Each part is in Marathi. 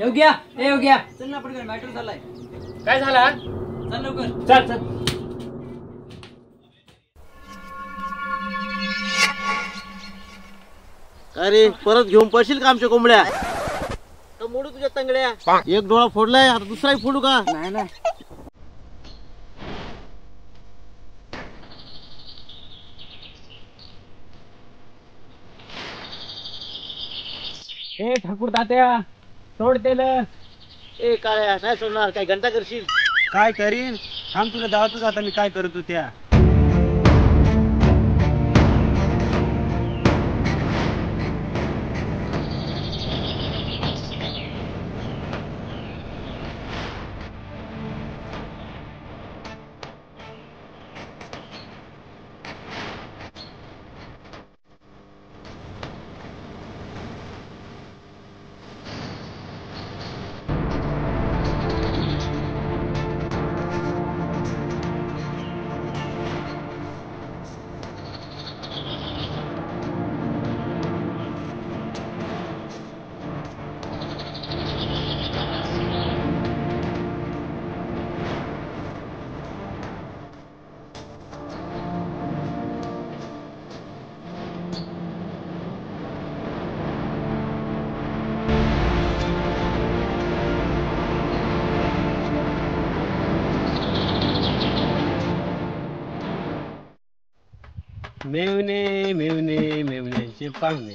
योग्या ए योग्या चल ना पटकन मॅटर झालाय. काय झाला? चल लवकर. चल चल. अरे परत घेऊन पळशील का आमच्या कोंबड्या? तर मोडू तुझ्या तंगड्या. एक डोळा फोडलाय, आता दुसराही फोडू का? नाही नाही. ए ठाकूर तात्या सोड त्याला. ए काळ्या नाही सोडणार, काय घंटा करशील? काय करीन? थांब तुला दावतच आता मी काय करतो त्या. मेवणे मेवणे मेवण्याचे पाहुणे.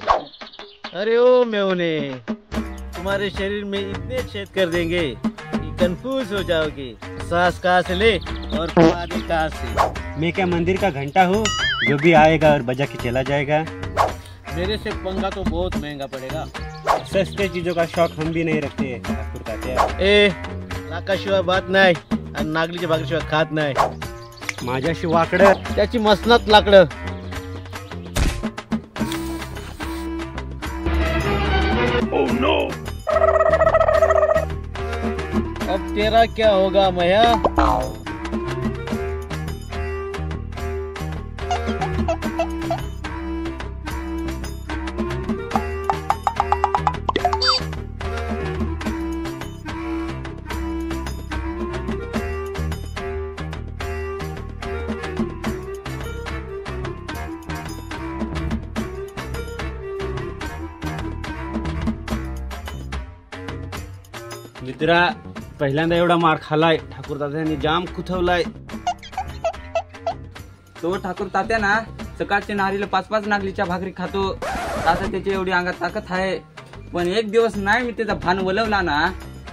अरे ओ मेवने, तुम्हारे शरीर में इतने छेद कर देंगे कि कंफ्यूज हो जाओगे. सांस कहाँ से ले और पानी कहाँ से. मैं क्या मंदिर का घंटा हूँ जो भी आएगा और बजा के चला जाएगा? मेरे से पंगा तो बहुत महंगा पड़ेगा. सस्ते चीजों का शौक हम भी नहीं रखते ठाकुर तात्या. ए नाकाशिवाय बात नाही आणि नागलीच्या भाकरीशिवाय खात नाही. माझ्याशी वाकडं त्याची मसनात लाकडं. अब तेरा क्या होगा मैया? मित्रा, पहिल्यांदा एवढा मार खालाय. ठाकूर तात्याने जाम कुथवलाय. तो ठाकूर तात्या ना सकाळच्या नारीला 5-5 नागलीच्या भाकरी खातो. तात्या त्याची एवढी अंगात ताकद आहे. पण एक दिवस नाही मी त्याचा भान वलवला ना,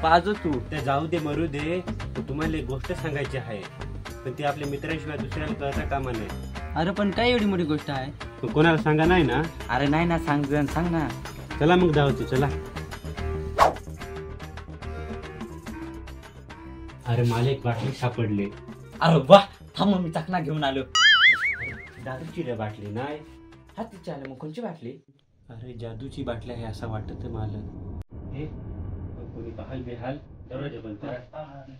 पाहतो तू. ते जाऊ दे मरू दे. तुम्हाला एक गोष्ट सांगायची आहे, पण ती आपल्या मित्रांशिवाय दुसऱ्याला कळता कामा नाही. अरे पण काय एवढी मोठी गोष्ट आहे? कोणाला सांगा नाही ना? अरे नाही ना, सांग ना. चला मग धावतो. चला. अरे मला एक बाटली सापडली. अरे वा, थांब मी चकना घेऊन आलो. दारूची रे बाटली नाही. हा तिची आले. मग कोणची बाटली? अरे जादूची बाटली आहे असं वाटत मला. हे कोणी पाहाल बेहाल. दरवाजा बंद करा.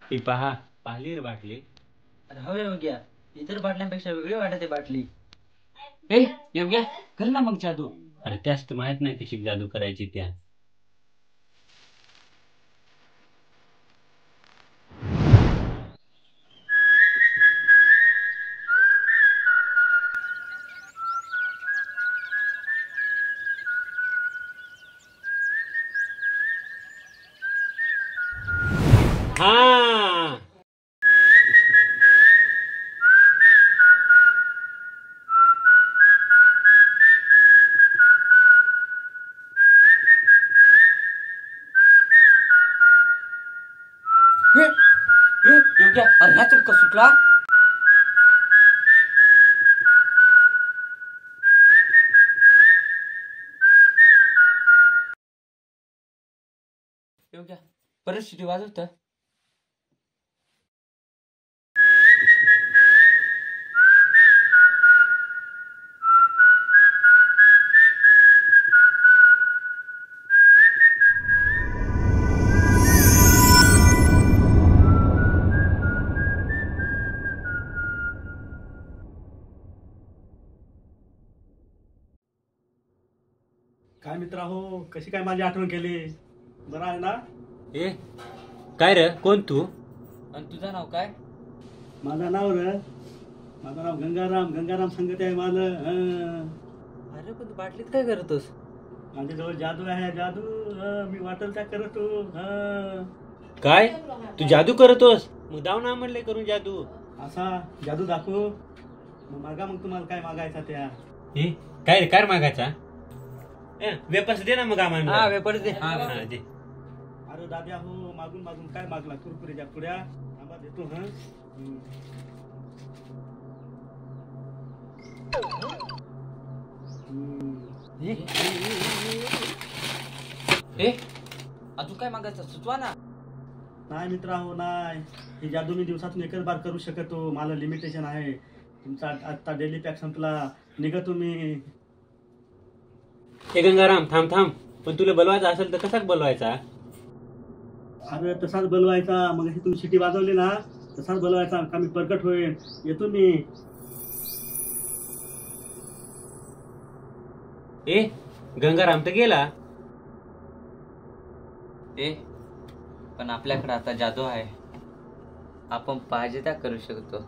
ही पहा, पाहिली रे बाटली. अरे हो योग्या, इतर बाटल्यांपेक्षा वेगळी वाटते बाटली. ए योग्या, कर ना मग जादू. अरे त्याच तर माहित नाही कशी जादू करायची त्या. हा योग्या, अरे ह्या चमका सुटला. योग्या, परत शिटी वाजवत. काय मित्रा हो, कशी काय माझी आठवण केली? बरं आहे ना? ए काय रे, कोण तू? आणि तुझं नाव काय? माझं नाव गंगाराम संगत आहे माझं. अरे पण तू बाटलीत काय करतोस? माझ्याजवळ जादू आहे, जादू. मी वाटेल त्या करतो. काय तू जादू करतोस? मग दाव ना म्हणले करून जादू. असा जादू दाखवू? मग मागा, मग तुम्हाला काय मागायचा त्या? ए काय रे, काय मागायचा? वेपर्स दे ना मग आम्हाला. हा वेपर दे. हा, दे. अरे दाद्या हो, मागून मागून काय मागला? कुरकुरीच्या पुड्या आंबा देतो. अजून काय मागायचं सुचवा ना. नाही मित्रा हो, नाही. ही जादू मी दिवसातून एकच बार करू शकतो. मला लिमिटेशन आहे. तुमचा आता डेली पॅक संपला, निघा तुम्ही. ए गंगाराम, थांब. पण तुला बोलवायचा असेल तर कसाच बोलवायचा? अरे तसाच बोलवायचा. मग ही तुम्ही शिटी वाजवली ना, तसाच बोलवायचा. का मी प्रकट होईल. येतो मी. ए गंगाराम तर गेला. पण आपल्याकडे आता जादू आहे. आपण पाहिजे त्या करू शकतो.